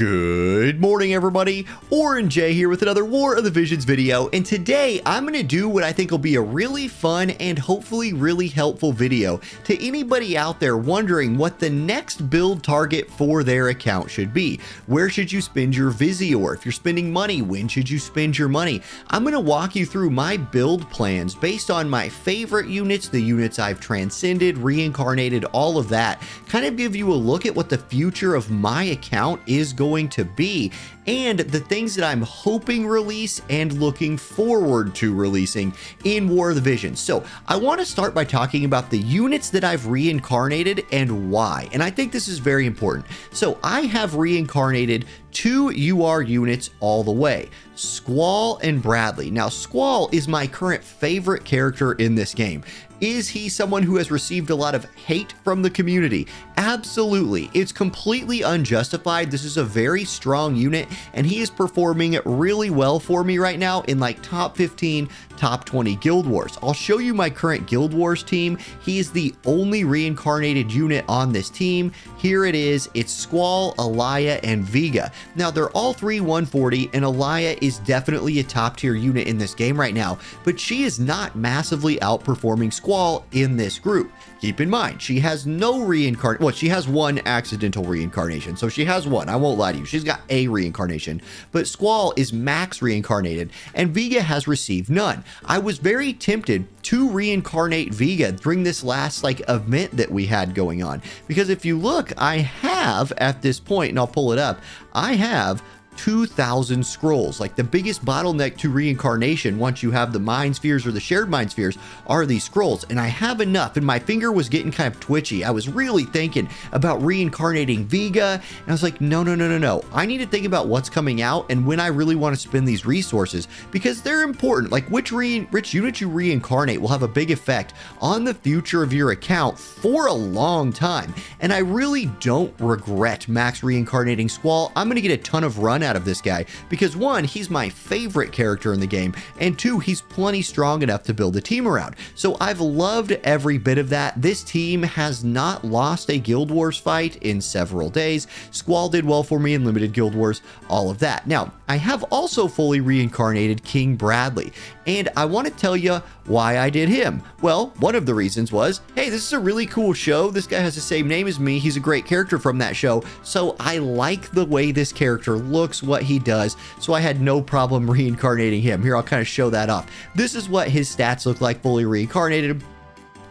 Good morning, everybody. Orange J here with another War of the Visions video, and today I'm going to do what I think will be a really fun and hopefully really helpful video to anybody out there wondering what the next build target for their account should be. Where should you spend your Visior? If you're spending money, when should you spend your money? I'm going to walk you through my build plans based on my favorite units, the units I've transcended, reincarnated, all of that. Kind of give you a look at what the future of my account is going to be, and the things that I'm hoping release and looking forward to releasing in War of the Visions. So I want to start by talking about the units that I've reincarnated and why, and I think this is very important. So I have reincarnated 2 UR units all the way, Squall and Bradley. Now Squall is my current favorite character in this game. Is he someone who has received a lot of hate from the community? Absolutely. It's completely unjustified. This is a very strong unit, and he is performing really well for me right now in like top 15, top 20 Guild Wars. I'll show you my current Guild Wars team. He is the only reincarnated unit on this team. Here it is. It's Squall, Alaya, and Vega. Now they're all 3 140, and Alaya is definitely a top tier unit in this game right now, but she is not massively outperforming Squall in this group. Keep in mind, she has no reincarnation. Well, she has 1 accidental reincarnation, so she has 1. I won't lie to you. She's got a reincarnation, but Squall is max reincarnated, and Vega has received none. I was very tempted to reincarnate Vega during this last event that we had going on, because if you look, I have at this point, and I'll pull it up, I have 2,000 scrolls. Like the biggest bottleneck to reincarnation once you have the mind spheres or the shared mind spheres are these scrolls, and I have enough, and my finger was getting kind of twitchy. I was really thinking about reincarnating Vega, and I was like, no, I need to think about what's coming out and when I really want to spend these resources, because they're important. Like which unit you reincarnate will have a big effect on the future of your account for a long time, and I really don't regret max reincarnating Squall. I'm gonna get a ton of run out of this guy because 1, he's my favorite character in the game, and 2, he's plenty strong enough to build a team around. So I've loved every bit of that. This team has not lost a Guild Wars fight in several days. Squall did well for me in limited Guild Wars, all of that. Now, I have also fully reincarnated King Bradley, and I want to tell you why I did him. Well, one of the reasons was, hey, this is a really cool show. This guy has the same name as me. He's a great character from that show, so I like the way this character looks, what he does, so I had no problem reincarnating him. Here, I'll kind of show that off. This is what his stats look like fully reincarnated.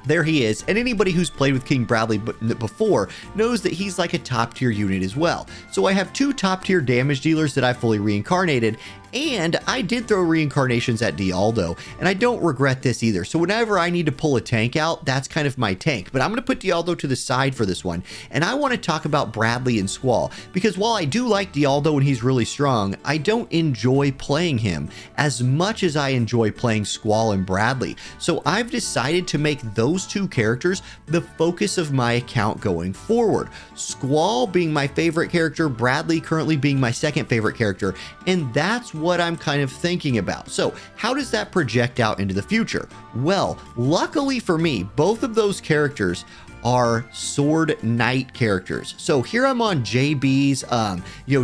There he is, and anybody who's played with King Bradley before knows that he's like a top tier unit as well. So I have 2 top tier damage dealers that I fully reincarnated, and I did throw reincarnations at Dialdo, and I don't regret this either. So whenever I need to pull a tank out, that's kind of my tank. But I'm going to put Dialdo to the side for this one, and I want to talk about Bradley and Squall, because while I do like Dialdo and he's really strong, I don't enjoy playing him as much as I enjoy playing Squall and Bradley. So I've decided to make those 2 characters the focus of my account going forward. Squall being my favorite character, Bradley currently being my second favorite character, and that's what I'm kind of thinking about. So how does that project out into the future? Well, luckily for me, both of those characters are sword knight characters. So here I'm on JB's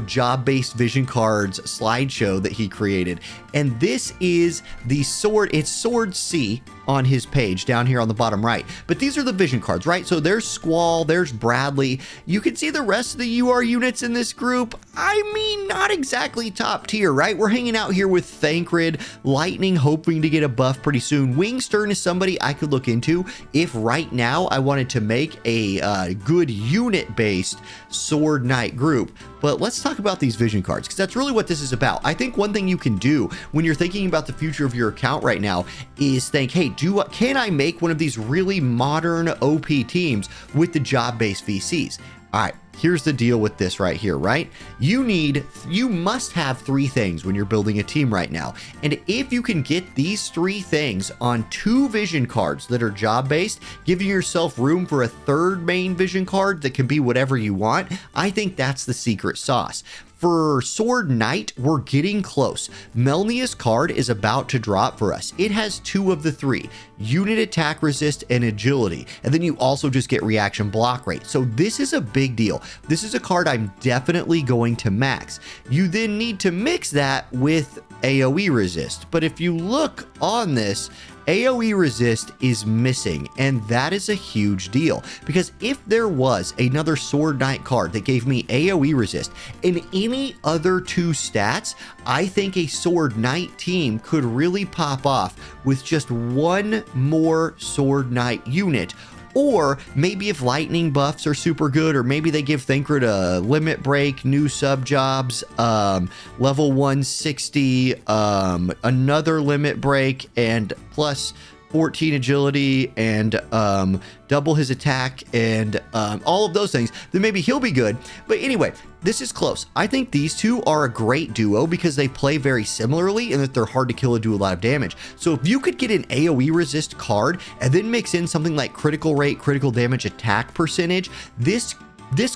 job-based vision cards slideshow that he created, and this is the sword. It's sword C on his page down here on the bottom right, but these are the vision cards, right? So there's Squall, there's Bradley. You can see the rest of the UR units in this group. I mean, not exactly top tier, right? We're hanging out here with Thancred, Lightning hoping to get a buff pretty soon. Wingstern is somebody I could look into if right now I wanted to make a good unit-based sword knight group. But let's talk about these vision cards, because that's really what this is about. I think one thing you can do when you're thinking about the future of your account right now is think, hey, can I make one of these really modern OP teams with the job-based VCs? All right, here's the deal with this right here, right? You must have 3 things when you're building a team right now. And if you can get these 3 things on 2 vision cards that are job-based, giving yourself room for a 3rd main vision card that can be whatever you want, I think that's the secret sauce. For Sword Knight, we're getting close. Melnia's card is about to drop for us. It has 2 of the 3, unit attack resist and agility. And then you also just get reaction block rate. So this is a big deal. This is a card I'm definitely going to max. You then need to mix that with AoE resist. But if you look on this, AoE resist is missing, and that is a huge deal, because if there was another Sword Knight card that gave me AoE resist in any other 2 stats, I think a Sword Knight team could really pop off with just 1 more Sword Knight unit. Or maybe if lightning buffs are super good, or maybe they give Thancred a limit break, new sub jobs, level 160, another limit break, and plus 14 agility, and double his attack, and all of those things, then maybe he'll be good. But anyway, this is close. I think these two are a great duo because they play very similarly and that they're hard to kill and do a lot of damage. So if you could get an AoE resist card and then mix in something like critical rate, critical damage, attack percentage, this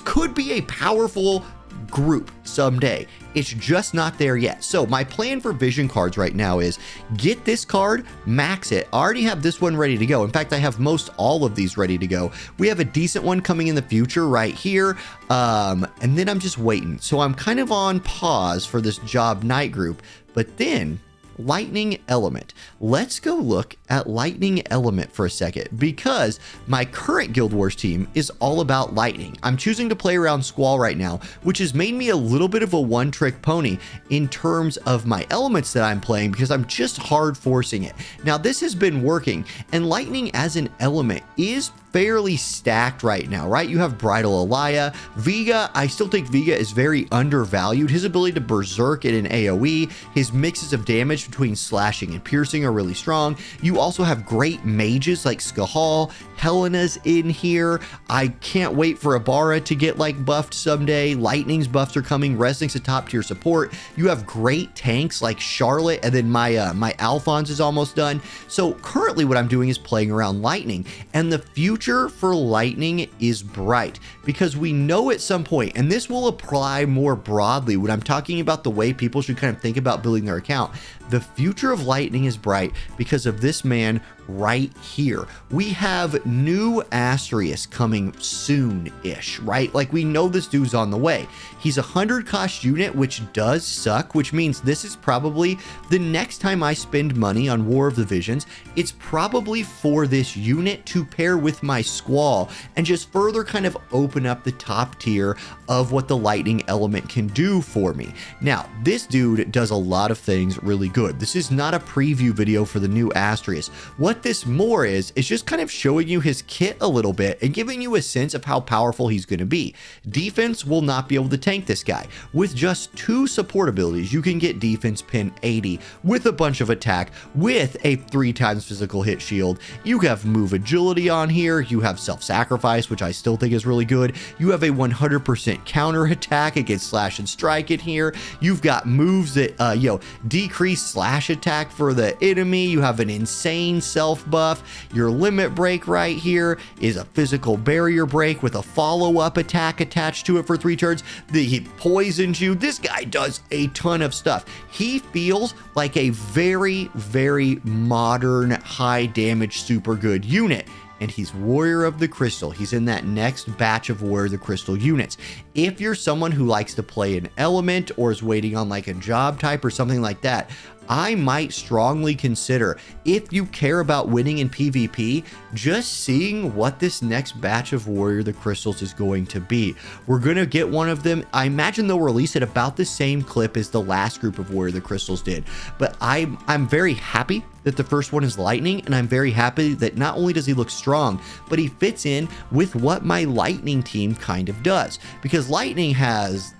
could be a powerful group someday. It's just not there yet. So my plan for vision cards right now is get this card, max it. I already have this one ready to go. In fact, I have most all of these ready to go. We have a decent one coming in the future right here. And then I'm just waiting. So I'm kind of on pause for this Job Knight group, but then Lightning Element. Let's go look at Lightning Element for a second, because my current Guild Wars team is all about lightning. I'm choosing to play around Squall right now, which has made me a little bit of a one-trick pony in terms of my elements that I'm playing, because I'm just hard forcing it. Now this has been working, and lightning as an element is fairly stacked right now, right? You have Bridal Elia, Vega. I still think Vega is very undervalued. His ability to berserk in an AoE, his mixes of damage between slashing and piercing are really strong. You also have great mages like Skahal. Helena's in here. I can't wait for Ibarra to get like buffed someday. Lightning's buffs are coming. Resnick's a top tier support. You have great tanks like Charlotte, and then my Alphonse is almost done. So currently what I'm doing is playing around lightning, and the future for lightning is bright, because we know at some point, and this will apply more broadly when I'm talking about the way people should kind of think about building their account. The future of lightning is bright because of this man right here. We have new Asterius coming soon-ish, right? Like, we know this dude's on the way. He's a 100 cost unit, which does suck, which means this is probably the next time I spend money on War of the Visions, it's probably for this unit to pair with my Squall and just further kind of open up the top tier of what the lightning element can do for me. Now, this dude does a lot of things really good. This is not a preview video for the new Asterius. What this more is just kind of showing you his kit a little bit and giving you a sense of how powerful he's going to be. Defense will not be able to tank this guy. With just 2 support abilities, you can get defense pin 80 with a bunch of attack with a 3 times physical hit shield. You have move agility on here. You have self-sacrifice, which I still think is really good. You have a 100% counter attack against slash and strike in here. You've got moves that decrease slash attack for the enemy. You have an insane self buff. Your limit break right here is a physical barrier break with a follow-up attack attached to it for 3 turns. He poisons you. This guy does a ton of stuff. He feels like a very, very modern, high damage, super good unit. And he's Warrior of the Crystal. He's in that next batch of Warrior of the Crystal units. If you're someone who likes to play an element or is waiting on like a job type or something like that, I might strongly consider, if you care about winning in PvP, just seeing what this next batch of Warrior of the Crystals is going to be. We're going to get one of them. I imagine they'll release it about the same clip as the last group of Warrior of the Crystals did. But I'm very happy that the first one is lightning, and I'm very happy that not only does he look strong, but he fits in with what my lightning team kind of does. Because lightning as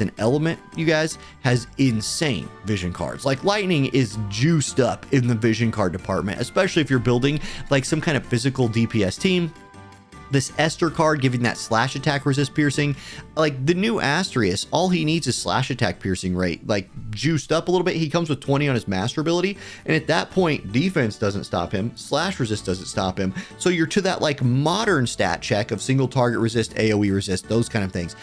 an element, you guys, has insane vision cards. Like, lightning is juiced up in the vision card department, especially if you're building like some kind of physical DPS team. This Esther card giving that slash attack resist piercing, like the new Asterius, all he needs is slash attack piercing rate, like juiced up a little bit. He comes with 20 on his master ability, and at that point, defense doesn't stop him, slash resist doesn't stop him. So you're to that like modern stat check of single target resist, AoE resist, those kind of things.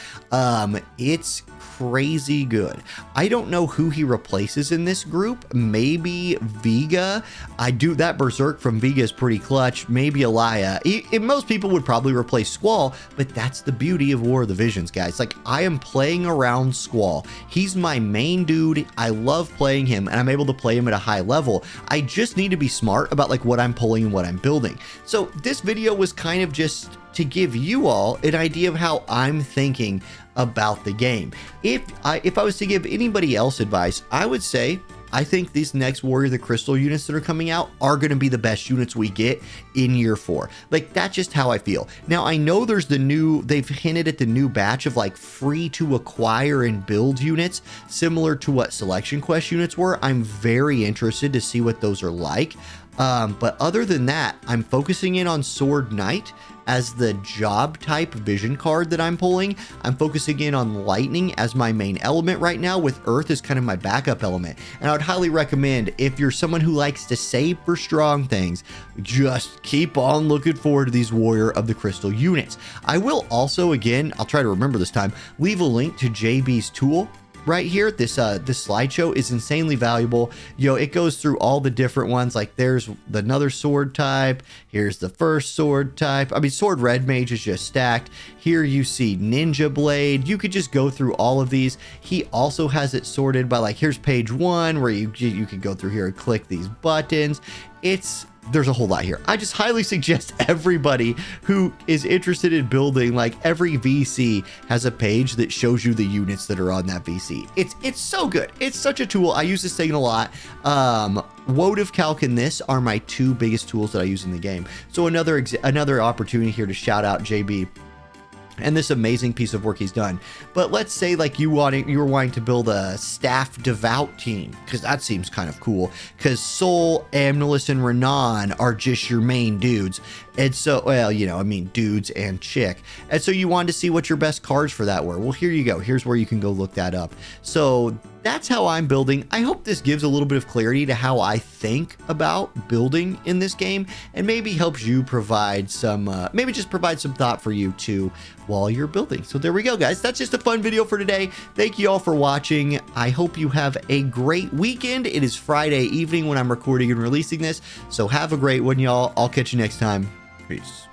It's crazy good. I don't know who he replaces in this group. Maybe Vega. That Berserk from Vega is pretty clutch. Maybe Elia. Most people would probably replace Squall, but that's the beauty of War of the Visions, guys. Like, I am playing around Squall. He's my main dude. I love playing him, and I'm able to play him at a high level. I just need to be smart about like what I'm pulling and what I'm building. So this video was kind of just to give you all an idea of how I'm thinking about the game. If I was to give anybody else advice, I would say I think these next Warrior of the Crystal units that are coming out are going to be the best units we get in year 4. Like, that's just how I feel. Now, I know there's they've hinted at the new batch of like free to acquire and build units, similar to what Selection Quest units were. I'm very interested to see what those are like. But other than that, I'm focusing in on Sword Knight as the job type vision card that I'm pulling. I'm focusing in on lightning as my main element right now, with earth as kind of my backup element. And I would highly recommend, if you're someone who likes to save for strong things, just keep on looking forward to these Warrior of the Crystal units. I will also, again, I'll try to remember this time, leave a link to JB's tool right here. This slideshow is insanely valuable. It goes through all the different ones. Like, there's another sword type. Here's the first sword type. I mean, sword red mage is just stacked. Here you see ninja blade. You could just go through all of these. He also has it sorted by, like, here's page 1 where you can go through here and click these buttons. There's a whole lot here. I just highly suggest everybody who is interested in building, like, every VC has a page that shows you the units that are on that VC. It's so good. It's such a tool. I use this thing a lot. WoTV Calc and this are my 2 biggest tools that I use in the game. So another opportunity here to shout out JB and this amazing piece of work he's done. But let's say, like, you were wanting to build a staff devout team, because that seems kind of cool, because Soul, Amnelis, and Renan are just your main dudes. And so, well, I mean, dudes and chick. And so you wanted to see what your best cards for that were. Well, here you go. Here's where you can go look that up. So that's how I'm building. I hope this gives a little bit of clarity to how I think about building in this game, and maybe helps you provide some, maybe just provide some thought for you too while you're building. So there we go, guys. That's just a fun video for today. Thank you all for watching. I hope you have a great weekend. It is Friday evening when I'm recording and releasing this. So have a great one, y'all. I'll catch you next time. Peace.